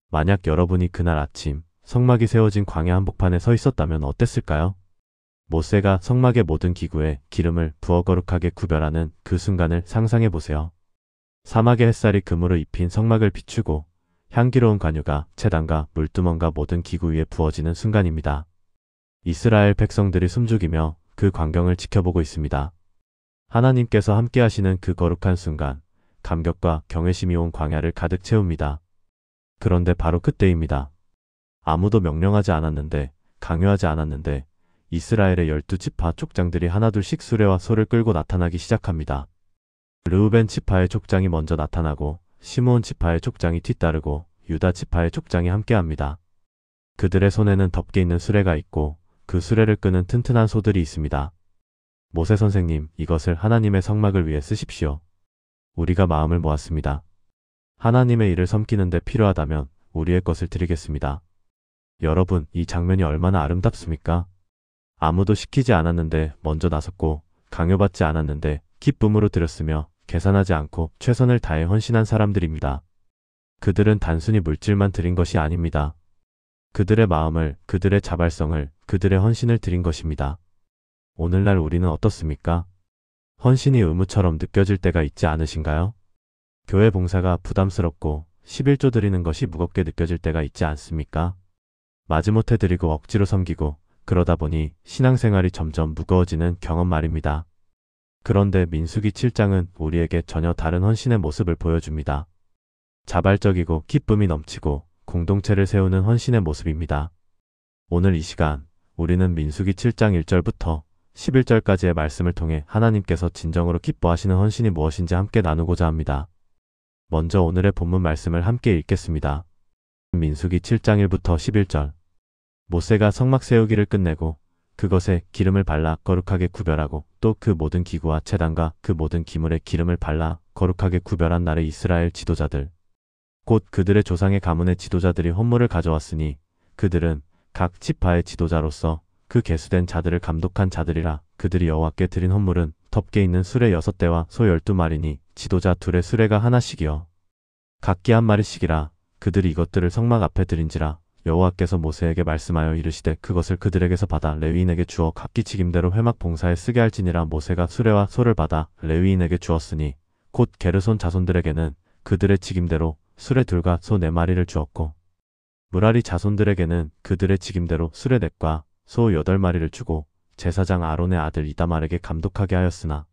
만약 여러분이 그날 아침 성막이 세워진 광야 한복판에 서 있었다면 어땠을까요? 모세가 성막의 모든 기구에 기름을 부어 거룩하게 구별하는 그 순간을 상상해 보세요. 사막의 햇살이 금으로 입힌 성막을 비추고 향기로운 관유가 제단과 물두멍과 모든 기구 위에 부어지는 순간입니다. 이스라엘 백성들이 숨죽이며 그 광경을 지켜보고 있습니다. 하나님께서 함께 하시는 그 거룩한 순간, 감격과 경외심이 온 광야를 가득 채웁니다. 그런데 바로 그때입니다. 아무도 명령하지 않았는데, 강요하지 않았는데 이스라엘의 12지파 족장들이 하나둘씩 수레와 소를 끌고 나타나기 시작합니다. 르우벤 지파의 족장이 먼저 나타나고 시므온 지파의 족장이 뒤따르고 유다 지파의 족장이 함께합니다. 그들의 손에는 덮개 있는 수레가 있고 그 수레를 끄는 튼튼한 소들이 있습니다. 모세 선생님, 이것을 하나님의 성막을 위해 쓰십시오. 우리가 마음을 모았습니다. 하나님의 일을 섬기는데 필요하다면 우리의 것을 드리겠습니다. 여러분, 이 장면이 얼마나 아름답습니까? 아무도 시키지 않았는데 먼저 나섰고 강요받지 않았는데 기쁨으로 드렸으며 계산하지 않고 최선을 다해 헌신한 사람들입니다. 그들은 단순히 물질만 드린 것이 아닙니다. 그들의 마음을, 그들의 자발성을, 그들의 헌신을 드린 것입니다. 오늘날 우리는 어떻습니까? 헌신이 의무처럼 느껴질 때가 있지 않으신가요? 교회 봉사가 부담스럽고 11조 드리는 것이 무겁게 느껴질 때가 있지 않습니까? 마지못해 드리고 억지로 섬기고 그러다 보니 신앙생활이 점점 무거워지는 경험 말입니다. 그런데 민수기 7장은 우리에게 전혀 다른 헌신의 모습을 보여줍니다. 자발적이고 기쁨이 넘치고 공동체를 세우는 헌신의 모습입니다. 오늘 이 시간 우리는 민수기 7장 1절부터 11절까지의 말씀을 통해 하나님께서 진정으로 기뻐하시는 헌신이 무엇인지 함께 나누고자 합니다. 먼저 오늘의 본문 말씀을 함께 읽겠습니다. 민수기 7장 1부터 11절. 모세가 성막 세우기를 끝내고 그것에 기름을 발라 거룩하게 구별하고 또 그 모든 기구와 제단과 그 모든 기물에 기름을 발라 거룩하게 구별한 날에 이스라엘 지도자들 곧 그들의 조상의 가문의 지도자들이 헌물을 가져왔으니 그들은 각 지파의 지도자로서 그 계수된 자들을 감독한 자들이라. 그들이 여호와께 드린 헌물은 덮개 있는 수레 6대와 소 12마리니 지도자 둘의 수레가 하나씩이요 각기 한 마리씩이라. 그들이 이것들을 성막 앞에 드린지라. 여호와께서 모세에게 말씀하여 이르시되 그것을 그들에게서 받아 레위인에게 주어 각기 직임대로 회막 봉사에 쓰게 할지니라. 모세가 수레와 소를 받아 레위인에게 주었으니 곧 게르손 자손들에게는 그들의 직임대로 수레 둘과 소 4마리를 주었고 무라리 자손들에게는 그들의 직임대로 수레 4과 소 8마리를 주고 제사장 아론의 아들 이다말에게 감독하게 하였으나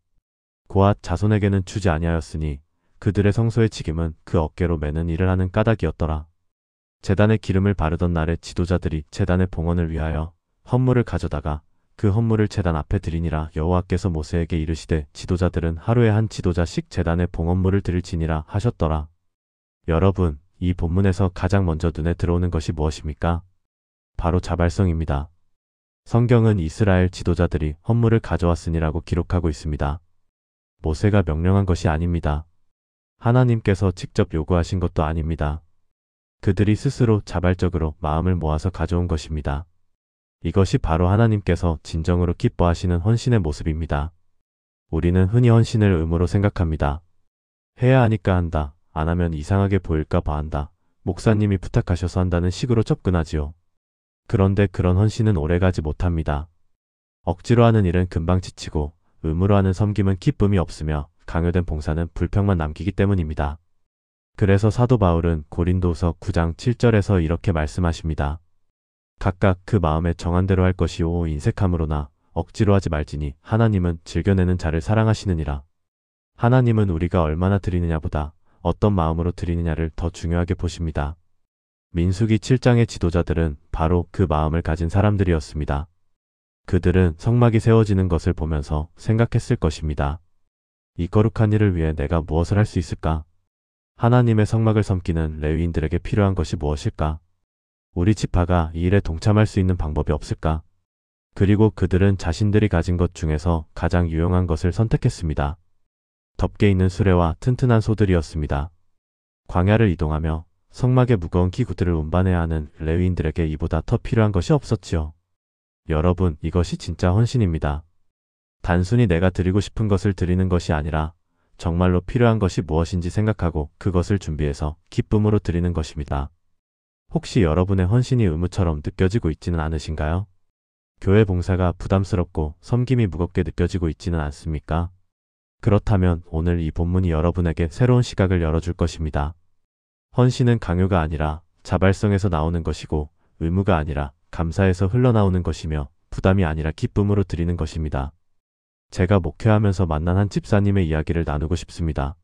고앗 자손에게는 주지 아니하였으니 그들의 성소의 직임은 그 어깨로 매는 일을 하는 까닭이었더라. 제단에 기름을 바르던 날에 지도자들이 제단의 봉헌을 위하여 헌물을 가져다가 그 헌물을 제단 앞에 드리니라. 여호와께서 모세에게 이르시되 지도자들은 하루에 한 지도자씩 제단에 봉헌물을 드릴지니라 하셨더라. 여러분, 이 본문에서 가장 먼저 눈에 들어오는 것이 무엇입니까? 바로 자발성입니다. 성경은 이스라엘 지도자들이 헌물을 가져왔으니라고 기록하고 있습니다. 모세가 명령한 것이 아닙니다. 하나님께서 직접 요구하신 것도 아닙니다. 그들이 스스로 자발적으로 마음을 모아서 가져온 것입니다. 이것이 바로 하나님께서 진정으로 기뻐하시는 헌신의 모습입니다. 우리는 흔히 헌신을 의무로 생각합니다. 해야 하니까 한다. 안 하면 이상하게 보일까 봐 한다. 목사님이 부탁하셔서 한다는 식으로 접근하지요. 그런데 그런 헌신은 오래가지 못합니다. 억지로 하는 일은 금방 지치고 의무로 하는 섬김은 기쁨이 없으며 강요된 봉사는 불평만 남기기 때문입니다. 그래서 사도 바울은 고린도서 9장 7절에서 이렇게 말씀하십니다. 각각 그 마음에 정한 대로 할 것이요 인색함으로나 억지로 하지 말지니 하나님은 즐겨내는 자를 사랑하시느니라. 하나님은 우리가 얼마나 드리느냐보다 어떤 마음으로 드리느냐를 더 중요하게 보십니다. 민수기 7장의 지도자들은 바로 그 마음을 가진 사람들이었습니다. 그들은 성막이 세워지는 것을 보면서 생각했을 것입니다. 이 거룩한 일을 위해 내가 무엇을 할 수 있을까? 하나님의 성막을 섬기는 레위인들에게 필요한 것이 무엇일까? 우리 지파가 이 일에 동참할 수 있는 방법이 없을까? 그리고 그들은 자신들이 가진 것 중에서 가장 유용한 것을 선택했습니다. 덮개 있는 수레와 튼튼한 소들이었습니다. 광야를 이동하며 성막의 무거운 기구들을 운반해야 하는 레위인들에게 이보다 더 필요한 것이 없었지요. 여러분, 이것이 진짜 헌신입니다. 단순히 내가 드리고 싶은 것을 드리는 것이 아니라 정말로 필요한 것이 무엇인지 생각하고 그것을 준비해서 기쁨으로 드리는 것입니다. 혹시 여러분의 헌신이 의무처럼 느껴지고 있지는 않으신가요? 교회 봉사가 부담스럽고 섬김이 무겁게 느껴지고 있지는 않습니까? 그렇다면 오늘 이 본문이 여러분에게 새로운 시각을 열어줄 것입니다. 헌신은 강요가 아니라 자발성에서 나오는 것이고, 의무가 아니라 감사에서 흘러나오는 것이며, 부담이 아니라 기쁨으로 드리는 것입니다. 제가 목회하면서 만난 한 집사님의 이야기를 나누고 싶습니다.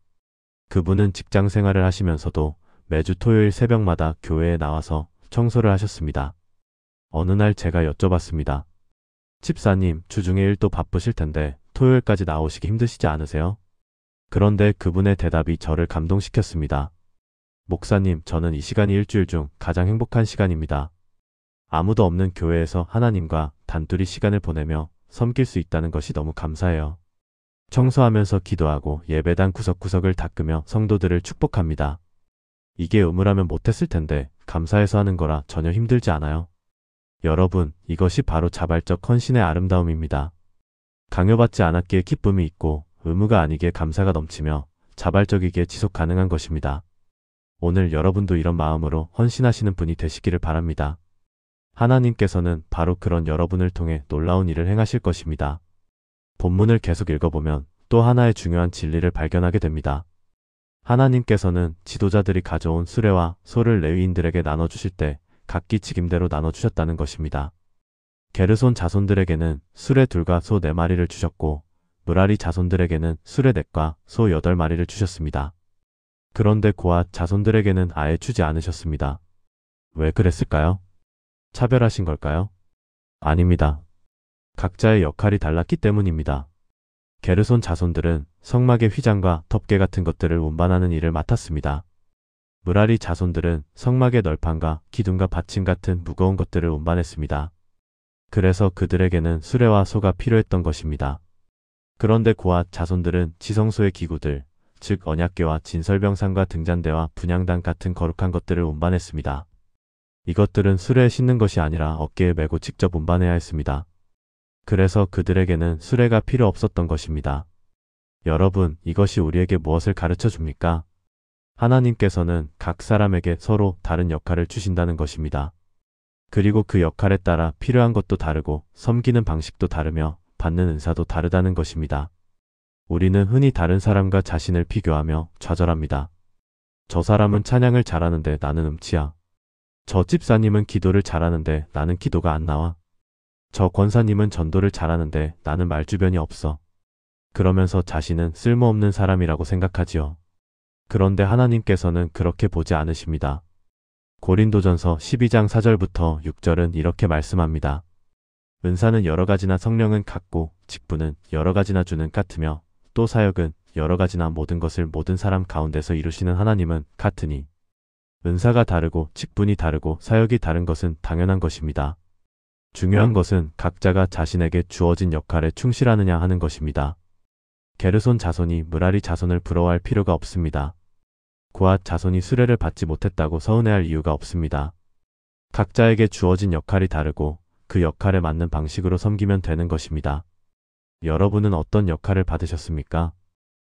그분은 직장 생활을 하시면서도 매주 토요일 새벽마다 교회에 나와서 청소를 하셨습니다. 어느 날 제가 여쭤봤습니다. 집사님, 주중에 일도 바쁘실 텐데 토요일까지 나오시기 힘드시지 않으세요? 그런데 그분의 대답이 저를 감동시켰습니다. 목사님, 저는 이 시간이 일주일 중 가장 행복한 시간입니다. 아무도 없는 교회에서 하나님과 단둘이 시간을 보내며 섬길 수 있다는 것이 너무 감사해요. 청소하면서 기도하고 예배당 구석구석을 닦으며 성도들을 축복합니다. 이게 의무라면 못했을 텐데 감사해서 하는 거라 전혀 힘들지 않아요. 여러분, 이것이 바로 자발적 헌신의 아름다움입니다. 강요받지 않았기에 기쁨이 있고 의무가 아니기에 감사가 넘치며 자발적이기에 지속 가능한 것입니다. 오늘 여러분도 이런 마음으로 헌신하시는 분이 되시기를 바랍니다. 하나님께서는 바로 그런 여러분을 통해 놀라운 일을 행하실 것입니다. 본문을 계속 읽어보면 또 하나의 중요한 진리를 발견하게 됩니다. 하나님께서는 지도자들이 가져온 수레와 소를 레위인들에게 나눠주실 때 각기 직임대로 나눠주셨다는 것입니다. 게르손 자손들에게는 수레 2과 소 4마리를 주셨고, 므라리 자손들에게는 수레 4과 소 8마리를 주셨습니다. 그런데 고앗 자손들에게는 아예 주지 않으셨습니다. 왜 그랬을까요? 차별하신 걸까요? 아닙니다. 각자의 역할이 달랐기 때문입니다. 게르손 자손들은 성막의 휘장과 덮개 같은 것들을 운반하는 일을 맡았습니다. 므라리 자손들은 성막의 널판과 기둥과 받침 같은 무거운 것들을 운반했습니다. 그래서 그들에게는 수레와 소가 필요했던 것입니다. 그런데 고앗 자손들은 지성소의 기구들, 즉 언약궤와 진설병상과 등잔대와 분향단 같은 거룩한 것들을 운반했습니다. 이것들은 수레에 싣는 것이 아니라 어깨에 메고 직접 운반해야 했습니다. 그래서 그들에게는 수레가 필요 없었던 것입니다. 여러분, 이것이 우리에게 무엇을 가르쳐 줍니까? 하나님께서는 각 사람에게 서로 다른 역할을 주신다는 것입니다. 그리고 그 역할에 따라 필요한 것도 다르고 섬기는 방식도 다르며 받는 은사도 다르다는 것입니다. 우리는 흔히 다른 사람과 자신을 비교하며 좌절합니다. 저 사람은 찬양을 잘하는데 나는 음치야. 저 집사님은 기도를 잘하는데 나는 기도가 안 나와. 저 권사님은 전도를 잘하는데 나는 말주변이 없어. 그러면서 자신은 쓸모없는 사람이라고 생각하지요. 그런데 하나님께서는 그렇게 보지 않으십니다. 고린도전서 12장 4절부터 6절은 이렇게 말씀합니다. 은사는 여러 가지나 성령은 같고 직분은 여러 가지나 주는 같으며 또 사역은 여러 가지나 모든 것을 모든 사람 가운데서 이루시는 하나님은 같으니 은사가 다르고 직분이 다르고 사역이 다른 것은 당연한 것입니다. 중요한 것은 각자가 자신에게 주어진 역할에 충실하느냐 하는 것입니다. 게르손 자손이 므라리 자손을 부러워할 필요가 없습니다. 고앗 자손이 수레를 받지 못했다고 서운해할 이유가 없습니다. 각자에게 주어진 역할이 다르고 그 역할에 맞는 방식으로 섬기면 되는 것입니다. 여러분은 어떤 역할을 받으셨습니까?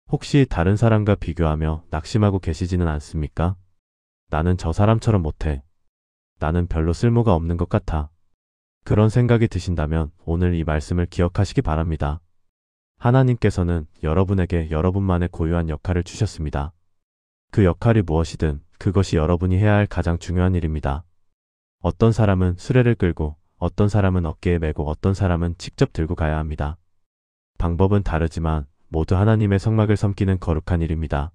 혹시 다른 사람과 비교하며 낙심하고 계시지는 않습니까? 나는 저 사람처럼 못해. 나는 별로 쓸모가 없는 것 같아. 그런 생각이 드신다면 오늘 이 말씀을 기억하시기 바랍니다. 하나님께서는 여러분에게 여러분만의 고유한 역할을 주셨습니다. 그 역할이 무엇이든 그것이 여러분이 해야 할 가장 중요한 일입니다. 어떤 사람은 수레를 끌고, 어떤 사람은 어깨에 메고, 어떤 사람은 직접 들고 가야 합니다. 방법은 다르지만 모두 하나님의 성막을 섬기는 거룩한 일입니다.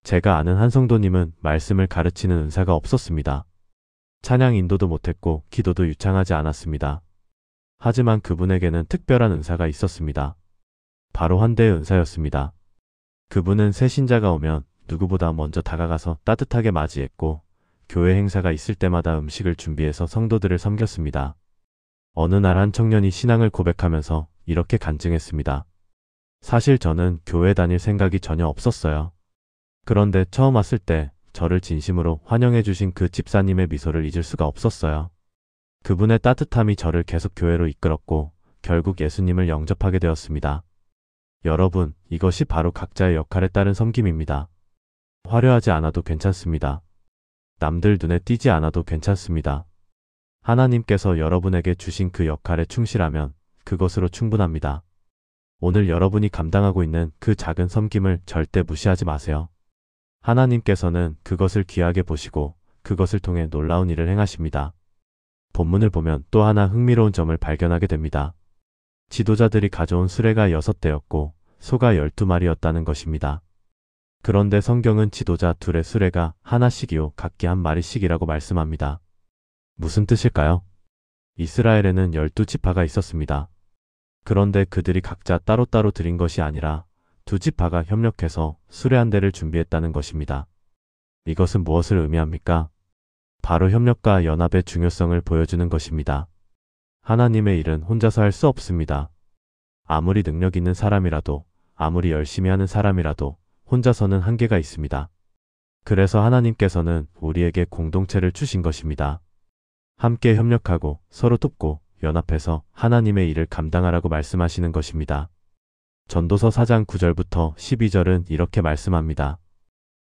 제가 아는 한 성도님은 말씀을 가르치는 은사가 없었습니다. 찬양 인도도 못했고 기도도 유창하지 않았습니다. 하지만 그분에게는 특별한 은사가 있었습니다. 바로 환대의 은사였습니다. 그분은 새 신자가 오면 누구보다 먼저 다가가서 따뜻하게 맞이했고 교회 행사가 있을 때마다 음식을 준비해서 성도들을 섬겼습니다. 어느 날 한 청년이 신앙을 고백하면서 이렇게 간증했습니다. 사실 저는 교회 다닐 생각이 전혀 없었어요. 그런데 처음 왔을 때 저를 진심으로 환영해 주신 그 집사님의 미소를 잊을 수가 없었어요. 그분의 따뜻함이 저를 계속 교회로 이끌었고 결국 예수님을 영접하게 되었습니다. 여러분, 이것이 바로 각자의 역할에 따른 섬김입니다. 화려하지 않아도 괜찮습니다. 남들 눈에 띄지 않아도 괜찮습니다. 하나님께서 여러분에게 주신 그 역할에 충실하면 그것으로 충분합니다. 오늘 여러분이 감당하고 있는 그 작은 섬김을 절대 무시하지 마세요. 하나님께서는 그것을 귀하게 보시고 그것을 통해 놀라운 일을 행하십니다. 본문을 보면 또 하나 흥미로운 점을 발견하게 됩니다. 지도자들이 가져온 수레가 6대였고 소가 12마리였다는 것입니다. 그런데 성경은 지도자 둘의 수레가 하나씩이요 각기 한 마리씩이라고 말씀합니다. 무슨 뜻일까요? 이스라엘에는 12지파가 있었습니다. 그런데 그들이 각자 따로따로 드린 것이 아니라 두 지파가 협력해서 수레 한 대를 준비했다는 것입니다. 이것은 무엇을 의미합니까? 바로 협력과 연합의 중요성을 보여주는 것입니다. 하나님의 일은 혼자서 할 수 없습니다. 아무리 능력 있는 사람이라도, 아무리 열심히 하는 사람이라도 혼자서는 한계가 있습니다. 그래서 하나님께서는 우리에게 공동체를 주신 것입니다. 함께 협력하고 서로 돕고 연합해서 하나님의 일을 감당하라고 말씀하시는 것입니다. 전도서 4장 9절부터 12절은 이렇게 말씀합니다.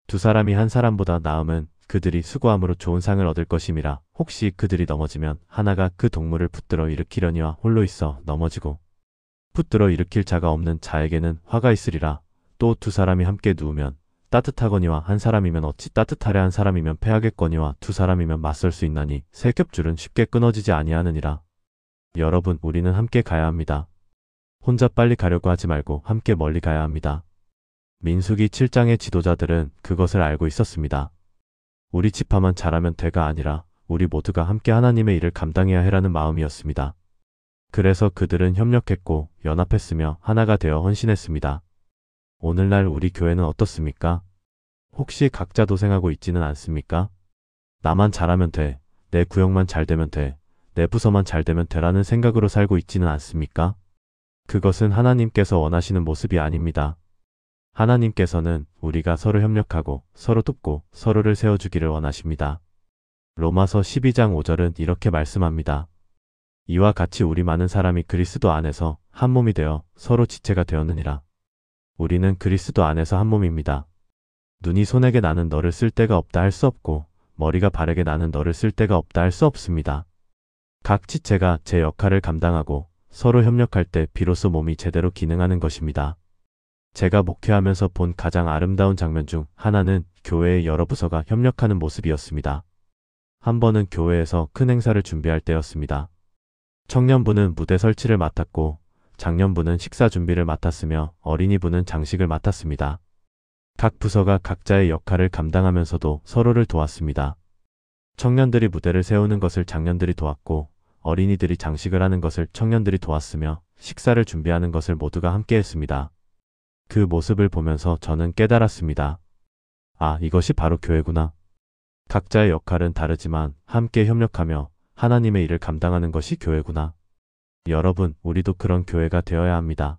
두 사람이 한 사람보다 나음은 그들이 수고함으로 좋은 상을 얻을 것임이라. 혹시 그들이 넘어지면 하나가 그 동물을 붙들어 일으키려니와 홀로 있어 넘어지고 붙들어 일으킬 자가 없는 자에게는 화가 있으리라. 또 두 사람이 함께 누우면 따뜻하거니와 한 사람이면 어찌 따뜻하랴. 한 사람이면 패하겠거니와 두 사람이면 맞설 수 있나니 세 겹줄은 쉽게 끊어지지 아니하느니라. 여러분, 우리는 함께 가야 합니다. 혼자 빨리 가려고 하지 말고 함께 멀리 가야 합니다. 민수기 7장의 지도자들은 그것을 알고 있었습니다. 우리 지파만 잘하면 돼가 아니라 우리 모두가 함께 하나님의 일을 감당해야 해라는 마음이었습니다. 그래서 그들은 협력했고 연합했으며 하나가 되어 헌신했습니다. 오늘날 우리 교회는 어떻습니까? 혹시 각자 도생하고 있지는 않습니까? 나만 잘하면 돼, 내 구역만 잘 되면 돼, 내 부서만 잘 되면 되라는 생각으로 살고 있지는 않습니까? 그것은 하나님께서 원하시는 모습이 아닙니다. 하나님께서는 우리가 서로 협력하고 서로 돕고 서로를 세워주기를 원하십니다. 로마서 12장 5절은 이렇게 말씀합니다. 이와 같이 우리 많은 사람이 그리스도 안에서 한 몸이 되어 서로 지체가 되었느니라. 우리는 그리스도 안에서 한 몸입니다. 눈이 손에게 나는 너를 쓸 데가 없다 할 수 없고 머리가 발에게 나는 너를 쓸 데가 없다 할 수 없습니다. 각 지체가 제 역할을 감당하고 서로 협력할 때 비로소 몸이 제대로 기능하는 것입니다. 제가 목회하면서 본 가장 아름다운 장면 중 하나는 교회의 여러 부서가 협력하는 모습이었습니다. 한 번은 교회에서 큰 행사를 준비할 때였습니다. 청년부는 무대 설치를 맡았고 장년부는 식사 준비를 맡았으며 어린이부는 장식을 맡았습니다. 각 부서가 각자의 역할을 감당하면서도 서로를 도왔습니다. 청년들이 무대를 세우는 것을 장년들이 도왔고 어린이들이 장식을 하는 것을 청년들이 도왔으며 식사를 준비하는 것을 모두가 함께 했습니다. 그 모습을 보면서 저는 깨달았습니다. 아, 이것이 바로 교회구나. 각자의 역할은 다르지만 함께 협력하며 하나님의 일을 감당하는 것이 교회구나. 여러분, 우리도 그런 교회가 되어야 합니다.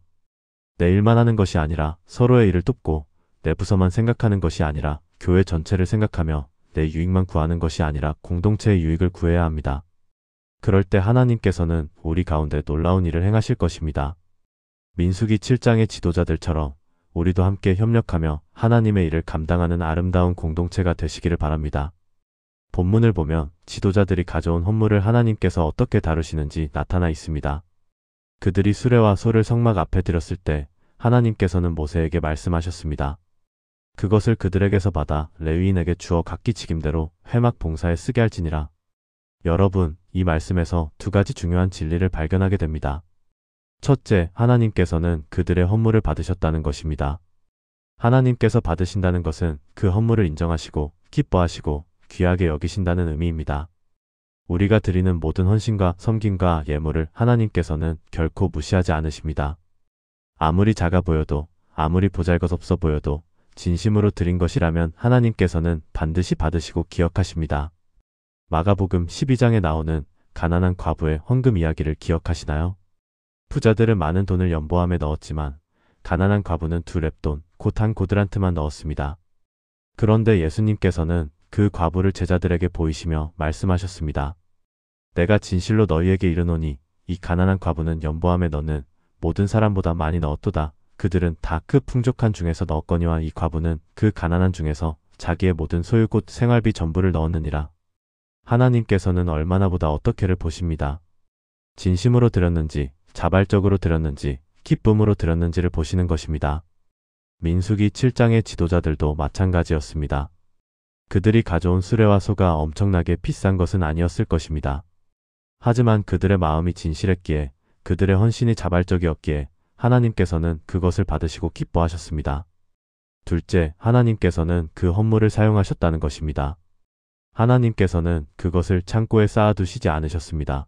내 일만 하는 것이 아니라 서로의 일을 돕고 내 부서만 생각하는 것이 아니라 교회 전체를 생각하며 내 유익만 구하는 것이 아니라 공동체의 유익을 구해야 합니다. 그럴 때 하나님께서는 우리 가운데 놀라운 일을 행하실 것입니다. 민수기 7장의 지도자들처럼 우리도 함께 협력하며 하나님의 일을 감당하는 아름다운 공동체가 되시기를 바랍니다. 본문을 보면 지도자들이 가져온 헌물을 하나님께서 어떻게 다루시는지 나타나 있습니다. 그들이 수레와 소를 성막 앞에 들였을 때 하나님께서는 모세에게 말씀하셨습니다. 그것을 그들에게서 받아 레위인에게 주어 각기 직임대로 회막 봉사에 쓰게 할지니라. 여러분, 이 말씀에서 두 가지 중요한 진리를 발견하게 됩니다. 첫째, 하나님께서는 그들의 헌물을 받으셨다는 것입니다. 하나님께서 받으신다는 것은 그 헌물을 인정하시고 기뻐하시고 귀하게 여기신다는 의미입니다. 우리가 드리는 모든 헌신과 섬김과 예물을 하나님께서는 결코 무시하지 않으십니다. 아무리 작아 보여도 아무리 보잘것없어 보여도 진심으로 드린 것이라면 하나님께서는 반드시 받으시고 기억하십니다. 마가복음 12장에 나오는 가난한 과부의 헌금 이야기를 기억하시나요? 부자들은 많은 돈을 연보함에 넣었지만 가난한 과부는 2렙돈, 곧 한 고드란트만 넣었습니다. 그런데 예수님께서는 그 과부를 제자들에게 보이시며 말씀하셨습니다. 내가 진실로 너희에게 이르노니 이 가난한 과부는 연보함에 넣는 모든 사람보다 많이 넣었도다. 그들은 다 그 풍족한 중에서 넣었거니와 이 과부는 그 가난한 중에서 자기의 모든 소유 곧 생활비 전부를 넣었느니라. 하나님께서는 얼마나 보다 어떻게를 보십니다. 진심으로 드렸는지, 자발적으로 드렸는지, 기쁨으로 드렸는지를 보시는 것입니다. 민수기 7장의 지도자들도 마찬가지였습니다. 그들이 가져온 수레와 소가 엄청나게 비싼 것은 아니었을 것입니다. 하지만 그들의 마음이 진실했기에, 그들의 헌신이 자발적이었기에 하나님께서는 그것을 받으시고 기뻐하셨습니다. 둘째, 하나님께서는 그 헌물을 사용하셨다는 것입니다. 하나님께서는 그것을 창고에 쌓아두시지 않으셨습니다.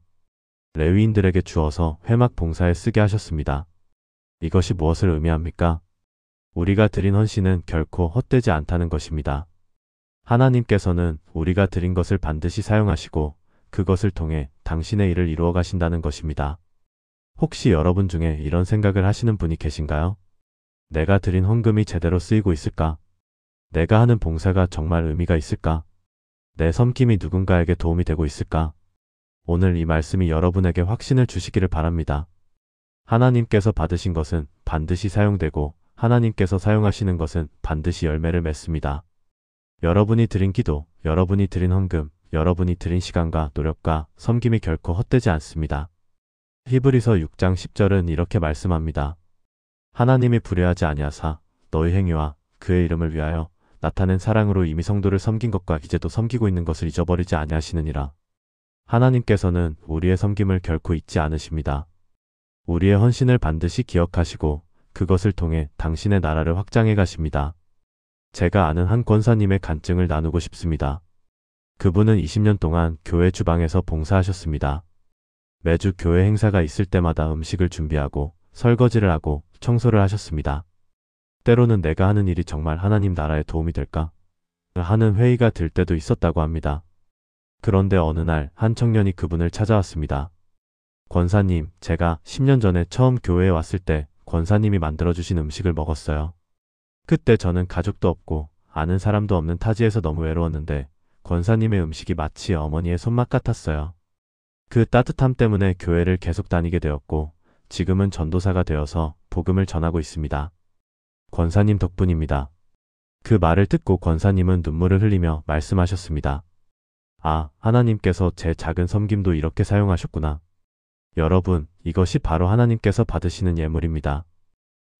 레위인들에게 주어서 회막 봉사에 쓰게 하셨습니다. 이것이 무엇을 의미합니까? 우리가 드린 헌신은 결코 헛되지 않다는 것입니다. 하나님께서는 우리가 드린 것을 반드시 사용하시고 그것을 통해 당신의 일을 이루어 가신다는 것입니다. 혹시 여러분 중에 이런 생각을 하시는 분이 계신가요? 내가 드린 헌금이 제대로 쓰이고 있을까? 내가 하는 봉사가 정말 의미가 있을까? 내 섬김이 누군가에게 도움이 되고 있을까? 오늘 이 말씀이 여러분에게 확신을 주시기를 바랍니다. 하나님께서 받으신 것은 반드시 사용되고 하나님께서 사용하시는 것은 반드시 열매를 맺습니다. 여러분이 드린 기도, 여러분이 드린 헌금, 여러분이 드린 시간과 노력과 섬김이 결코 헛되지 않습니다. 히브리서 6장 10절은 이렇게 말씀합니다. 하나님이 불의하지 아니하사 너희 행위와 그의 이름을 위하여 나타낸 사랑으로 이미 성도를 섬긴 것과 이제도 섬기고 있는 것을 잊어버리지 아니하시느니라. 하나님께서는 우리의 섬김을 결코 잊지 않으십니다. 우리의 헌신을 반드시 기억하시고 그것을 통해 당신의 나라를 확장해 가십니다. 제가 아는 한 권사님의 간증을 나누고 싶습니다. 그분은 20년 동안 교회 주방에서 봉사하셨습니다. 매주 교회 행사가 있을 때마다 음식을 준비하고 설거지를 하고 청소를 하셨습니다. 때로는 내가 하는 일이 정말 하나님 나라에 도움이 될까? 하는 회의가 들 때도 있었다고 합니다. 그런데 어느 날 한 청년이 그분을 찾아왔습니다. 권사님, 제가 10년 전에 처음 교회에 왔을 때 권사님이 만들어주신 음식을 먹었어요. 그때 저는 가족도 없고 아는 사람도 없는 타지에서 너무 외로웠는데 권사님의 음식이 마치 어머니의 손맛 같았어요. 그 따뜻함 때문에 교회를 계속 다니게 되었고 지금은 전도사가 되어서 복음을 전하고 있습니다. 권사님 덕분입니다. 그 말을 듣고 권사님은 눈물을 흘리며 말씀하셨습니다. 아, 하나님께서 제 작은 섬김도 이렇게 사용하셨구나. 여러분, 이것이 바로 하나님께서 받으시는 예물입니다.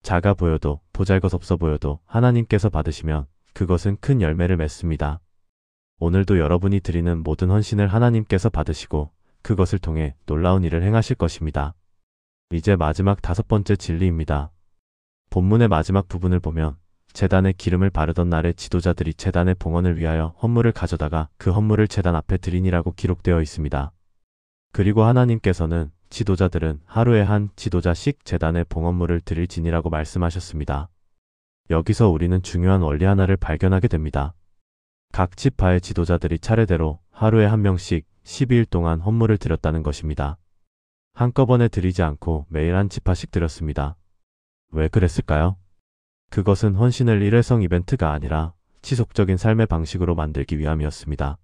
작아 보여도 보잘것없어 보여도 하나님께서 받으시면 그것은 큰 열매를 맺습니다. 오늘도 여러분이 드리는 모든 헌신을 하나님께서 받으시고 그것을 통해 놀라운 일을 행하실 것입니다. 이제 마지막 5번째 진리입니다. 본문의 마지막 부분을 보면 제단에 기름을 바르던 날에 지도자들이 제단의 봉헌을 위하여 헌물을 가져다가 그 헌물을 제단 앞에 드리니라고 기록되어 있습니다. 그리고 하나님께서는 지도자들은 하루에 한 지도자씩 제단의 봉헌물을 드릴지니라고 말씀하셨습니다. 여기서 우리는 중요한 원리 하나를 발견하게 됩니다. 각 지파의 지도자들이 차례대로 하루에 한 명씩 12일 동안 헌물을 드렸다는 것입니다. 한꺼번에 드리지 않고 매일 한 지파씩 드렸습니다. 왜 그랬을까요? 그것은 헌신을 일회성 이벤트가 아니라 지속적인 삶의 방식으로 만들기 위함이었습니다.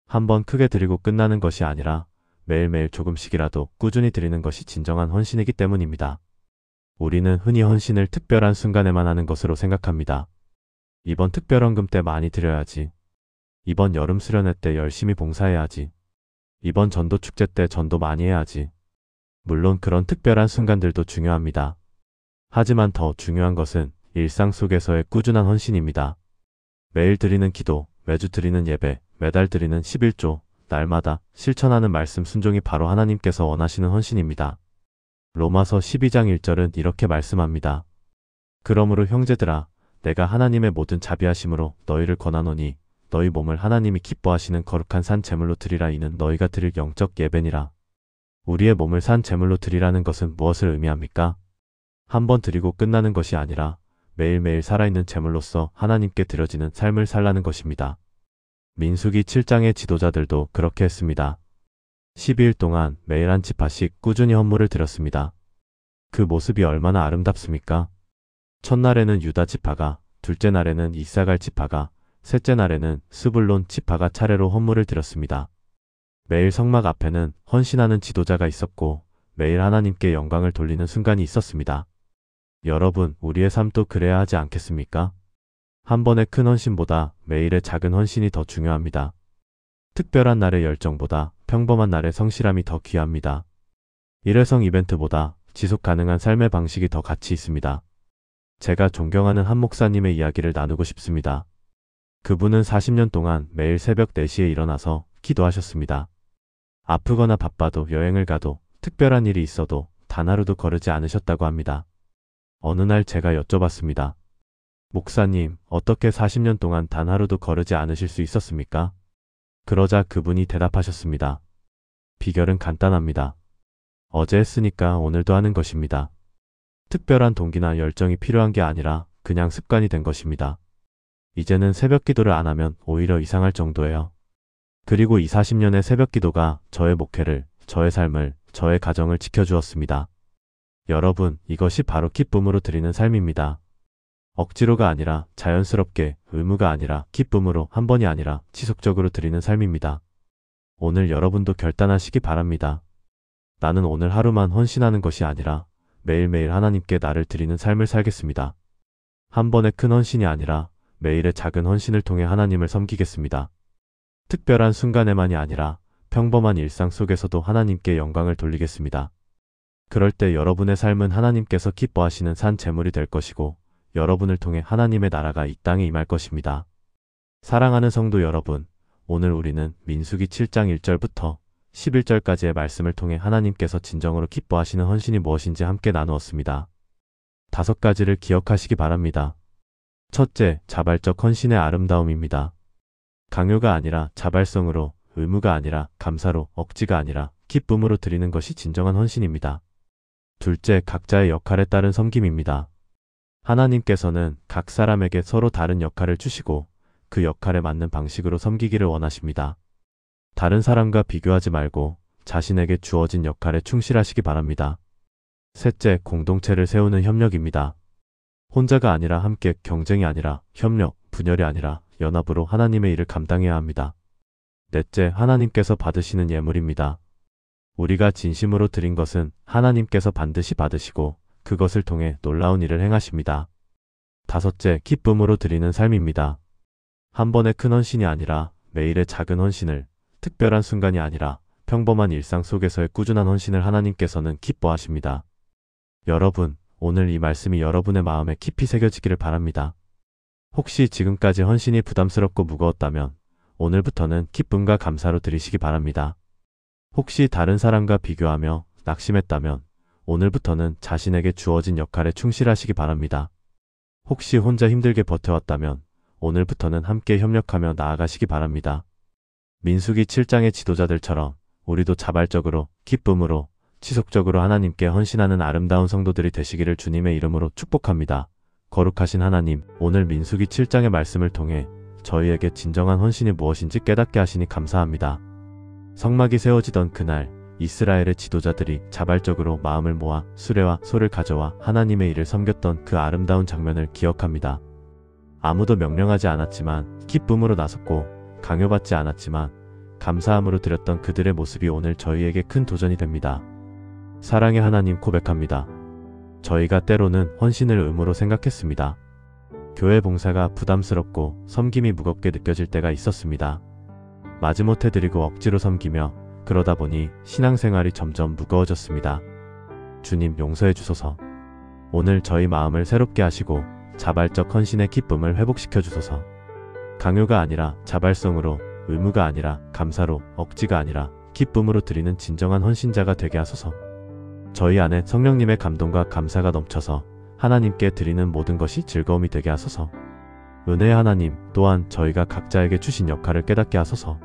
한번 크게 드리고 끝나는 것이 아니라 매일매일 조금씩이라도 꾸준히 드리는 것이 진정한 헌신이기 때문입니다. 우리는 흔히 헌신을 특별한 순간에만 하는 것으로 생각합니다. 이번 특별헌금 때 많이 드려야지. 이번 여름 수련회 때 열심히 봉사해야지. 이번 전도 축제 때 전도 많이 해야지. 물론 그런 특별한 순간들도 중요합니다. 하지만 더 중요한 것은 일상 속에서의 꾸준한 헌신입니다. 매일 드리는 기도, 매주 드리는 예배, 매달 드리는 11조, 날마다 실천하는 말씀 순종이 바로 하나님께서 원하시는 헌신입니다. 로마서 12장 1절은 이렇게 말씀합니다. 그러므로 형제들아, 내가 하나님의 모든 자비하심으로 너희를 권하노니 너희 몸을 하나님이 기뻐하시는 거룩한 산 제물로 드리라. 이는 너희가 드릴 영적 예배니라. 우리의 몸을 산 제물로 드리라는 것은 무엇을 의미합니까? 한번 드리고 끝나는 것이 아니라 매일매일 살아있는 제물로서 하나님께 드려지는 삶을 살라는 것입니다. 민수기 7장의 지도자들도 그렇게 했습니다. 12일 동안 매일 한 지파씩 꾸준히 헌물을 드렸습니다. 그 모습이 얼마나 아름답습니까? 첫날에는 유다 지파가, 둘째 날에는 이사갈 지파가, 셋째 날에는 스불론 지파가 차례로 헌물을 드렸습니다. 매일 성막 앞에는 헌신하는 지도자가 있었고 매일 하나님께 영광을 돌리는 순간이 있었습니다. 여러분, 우리의 삶도 그래야 하지 않겠습니까? 한 번의 큰 헌신보다 매일의 작은 헌신이 더 중요합니다. 특별한 날의 열정보다 평범한 날의 성실함이 더 귀합니다. 일회성 이벤트보다 지속 가능한 삶의 방식이 더 가치 있습니다. 제가 존경하는 한 목사님의 이야기를 나누고 싶습니다. 그분은 40년 동안 매일 새벽 4시에 일어나서 기도하셨습니다. 아프거나 바빠도 여행을 가도 특별한 일이 있어도 단 하루도 거르지 않으셨다고 합니다. 어느 날 제가 여쭤봤습니다. 목사님, 어떻게 40년 동안 단 하루도 거르지 않으실 수 있었습니까? 그러자 그분이 대답하셨습니다. 비결은 간단합니다. 어제 했으니까 오늘도 하는 것입니다. 특별한 동기나 열정이 필요한 게 아니라 그냥 습관이 된 것입니다. 이제는 새벽 기도를 안 하면 오히려 이상할 정도예요. 그리고 이 40년의 새벽 기도가 저의 목회를, 저의 삶을, 저의 가정을 지켜주었습니다. 여러분, 이것이 바로 기쁨으로 드리는 삶입니다. 억지로가 아니라 자연스럽게, 의무가 아니라 기쁨으로, 한 번이 아니라 지속적으로 드리는 삶입니다. 오늘 여러분도 결단하시기 바랍니다. 나는 오늘 하루만 헌신하는 것이 아니라 매일매일 하나님께 나를 드리는 삶을 살겠습니다. 한 번의 큰 헌신이 아니라 매일의 작은 헌신을 통해 하나님을 섬기겠습니다. 특별한 순간에만이 아니라 평범한 일상 속에서도 하나님께 영광을 돌리겠습니다. 그럴 때 여러분의 삶은 하나님께서 기뻐하시는 산 제물이 될 것이고 여러분을 통해 하나님의 나라가 이 땅에 임할 것입니다. 사랑하는 성도 여러분, 오늘 우리는 민수기 7장 1절부터 11절까지의 말씀을 통해 하나님께서 진정으로 기뻐하시는 헌신이 무엇인지 함께 나누었습니다. 5가지를 기억하시기 바랍니다. 첫째, 자발적 헌신의 아름다움입니다. 강요가 아니라 자발성으로, 의무가 아니라 감사로, 억지가 아니라 기쁨으로 드리는 것이 진정한 헌신입니다. 둘째, 각자의 역할에 따른 섬김입니다. 하나님께서는 각 사람에게 서로 다른 역할을 주시고 그 역할에 맞는 방식으로 섬기기를 원하십니다. 다른 사람과 비교하지 말고 자신에게 주어진 역할에 충실하시기 바랍니다. 셋째, 공동체를 세우는 협력입니다. 혼자가 아니라 함께, 경쟁이 아니라 협력, 분열이 아니라 연합으로 하나님의 일을 감당해야 합니다. 넷째, 하나님께서 받으시는 예물입니다. 우리가 진심으로 드린 것은 하나님께서 반드시 받으시고 그것을 통해 놀라운 일을 행하십니다. 다섯째, 기쁨으로 드리는 삶입니다. 한 번의 큰 헌신이 아니라 매일의 작은 헌신을, 특별한 순간이 아니라 평범한 일상 속에서의 꾸준한 헌신을 하나님께서는 기뻐하십니다. 여러분, 오늘 이 말씀이 여러분의 마음에 깊이 새겨지기를 바랍니다. 혹시 지금까지 헌신이 부담스럽고 무거웠다면 오늘부터는 기쁨과 감사로 드리시기 바랍니다. 혹시 다른 사람과 비교하며 낙심했다면 오늘부터는 자신에게 주어진 역할에 충실하시기 바랍니다. 혹시 혼자 힘들게 버텨왔다면 오늘부터는 함께 협력하며 나아가시기 바랍니다. 민수기 7장의 지도자들처럼 우리도 자발적으로, 기쁨으로, 지속적으로 하나님께 헌신하는 아름다운 성도들이 되시기를 주님의 이름으로 축복합니다. 거룩하신 하나님, 오늘 민수기 7장의 말씀을 통해 저희에게 진정한 헌신이 무엇인지 깨닫게 하시니 감사합니다. 성막이 세워지던 그날 이스라엘의 지도자들이 자발적으로 마음을 모아 수레와 소를 가져와 하나님의 일을 섬겼던 그 아름다운 장면을 기억합니다. 아무도 명령하지 않았지만 기쁨으로 나섰고 강요받지 않았지만 감사함으로 드렸던 그들의 모습이 오늘 저희에게 큰 도전이 됩니다. 사랑의 하나님, 고백합니다. 저희가 때로는 헌신을 의무로 생각했습니다. 교회 봉사가 부담스럽고 섬김이 무겁게 느껴질 때가 있었습니다. 마지못해 드리고 억지로 섬기며 그러다 보니 신앙생활이 점점 무거워졌습니다. 주님, 용서해 주소서. 오늘 저희 마음을 새롭게 하시고 자발적 헌신의 기쁨을 회복시켜 주소서. 강요가 아니라 자발성으로, 의무가 아니라 감사로, 억지가 아니라 기쁨으로 드리는 진정한 헌신자가 되게 하소서. 저희 안에 성령님의 감동과 감사가 넘쳐서 하나님께 드리는 모든 것이 즐거움이 되게 하소서. 은혜의 하나님, 또한 저희가 각자에게 주신 역할을 깨닫게 하소서.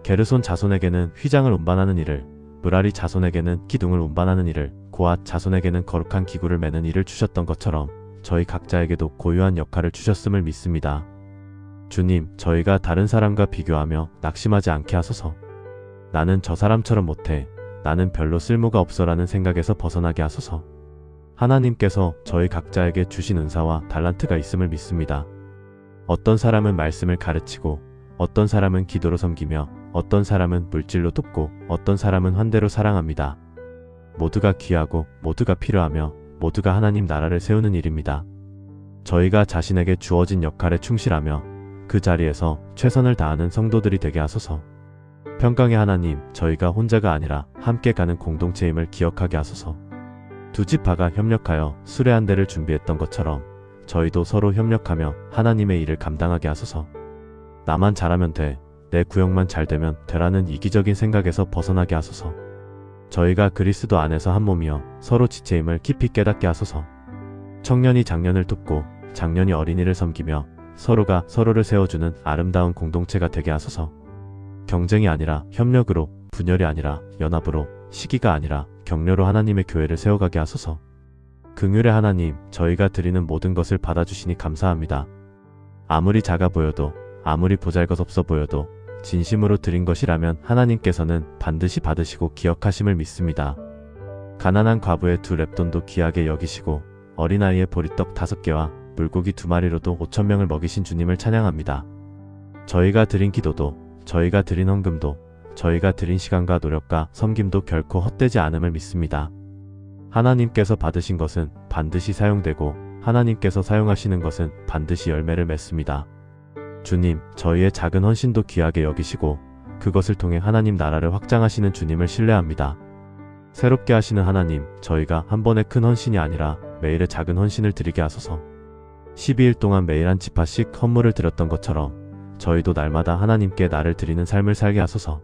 게르손 자손에게는 휘장을 운반하는 일을, 므라리 자손에게는 기둥을 운반하는 일을, 고앗 자손에게는 거룩한 기구를 매는 일을 주셨던 것처럼 저희 각자에게도 고유한 역할을 주셨음을 믿습니다. 주님, 저희가 다른 사람과 비교하며 낙심하지 않게 하소서. 나는 저 사람처럼 못해, 나는 별로 쓸모가 없어라는 생각에서 벗어나게 하소서. 하나님께서 저희 각자에게 주신 은사와 달란트가 있음을 믿습니다. 어떤 사람은 말씀을 가르치고, 어떤 사람은 기도로 섬기며, 어떤 사람은 물질로 돕고, 어떤 사람은 환대로 사랑합니다. 모두가 귀하고 모두가 필요하며 모두가 하나님 나라를 세우는 일입니다. 저희가 자신에게 주어진 역할에 충실하며 그 자리에서 최선을 다하는 성도들이 되게 하소서. 평강의 하나님, 저희가 혼자가 아니라 함께 가는 공동체임을 기억하게 하소서. 두 지파가 협력하여 수레 한 대를 준비했던 것처럼 저희도 서로 협력하며 하나님의 일을 감당하게 하소서. 나만 잘하면 돼, 내 구역만 잘 되면 되라는 이기적인 생각에서 벗어나게 하소서. 저희가 그리스도 안에서 한 몸이여 서로 지체임을 깊이 깨닫게 하소서. 청년이 장년을 돕고 장년이 어린이를 섬기며 서로가 서로를 세워주는 아름다운 공동체가 되게 하소서. 경쟁이 아니라 협력으로, 분열이 아니라 연합으로, 시기가 아니라 격려로 하나님의 교회를 세워가게 하소서. 긍휼의 하나님, 저희가 드리는 모든 것을 받아주시니 감사합니다. 아무리 작아 보여도, 아무리 보잘것없어 보여도 진심으로 드린 것이라면 하나님께서는 반드시 받으시고 기억하심을 믿습니다. 가난한 과부의 2렙돈도 귀하게 여기시고 어린아이의 보리떡 5개와 물고기 2마리로도 5,000명을 먹이신 주님을 찬양합니다. 저희가 드린 기도도, 저희가 드린 헌금도, 저희가 드린 시간과 노력과 섬김도 결코 헛되지 않음을 믿습니다. 하나님께서 받으신 것은 반드시 사용되고 하나님께서 사용하시는 것은 반드시 열매를 맺습니다. 주님, 저희의 작은 헌신도 귀하게 여기시고 그것을 통해 하나님 나라를 확장하시는 주님을 신뢰합니다. 새롭게 하시는 하나님, 저희가 한 번의 큰 헌신이 아니라 매일의 작은 헌신을 드리게 하소서. 12일 동안 매일 한 지파씩 헌물을 드렸던 것처럼 저희도 날마다 하나님께 나를 드리는 삶을 살게 하소서.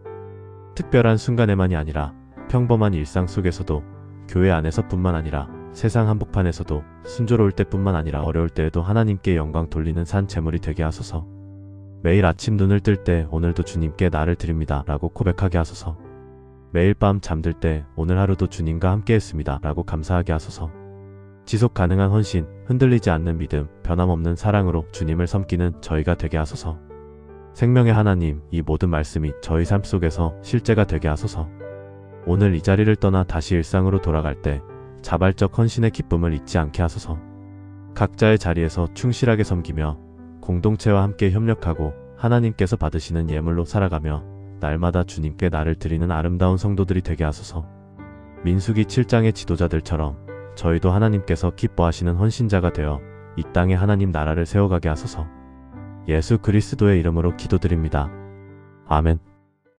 특별한 순간에만이 아니라 평범한 일상 속에서도, 교회 안에서뿐만 아니라 세상 한복판에서도, 순조로울 때뿐만 아니라 어려울 때에도 하나님께 영광 돌리는 산 제물이 되게 하소서. 매일 아침 눈을 뜰 때 오늘도 주님께 나를 드립니다 라고 고백하게 하소서. 매일 밤 잠들 때 오늘 하루도 주님과 함께 했습니다 라고 감사하게 하소서. 지속 가능한 헌신, 흔들리지 않는 믿음, 변함없는 사랑으로 주님을 섬기는 저희가 되게 하소서. 생명의 하나님, 이 모든 말씀이 저희 삶 속에서 실제가 되게 하소서. 오늘 이 자리를 떠나 다시 일상으로 돌아갈 때 자발적 헌신의 기쁨을 잊지 않게 하소서. 각자의 자리에서 충실하게 섬기며 공동체와 함께 협력하고 하나님께서 받으시는 예물로 살아가며 날마다 주님께 나를 드리는 아름다운 성도들이 되게 하소서. 민수기 7장의 지도자들처럼 저희도 하나님께서 기뻐하시는 헌신자가 되어 이 땅에 하나님 나라를 세워가게 하소서. 예수 그리스도의 이름으로 기도드립니다. 아멘.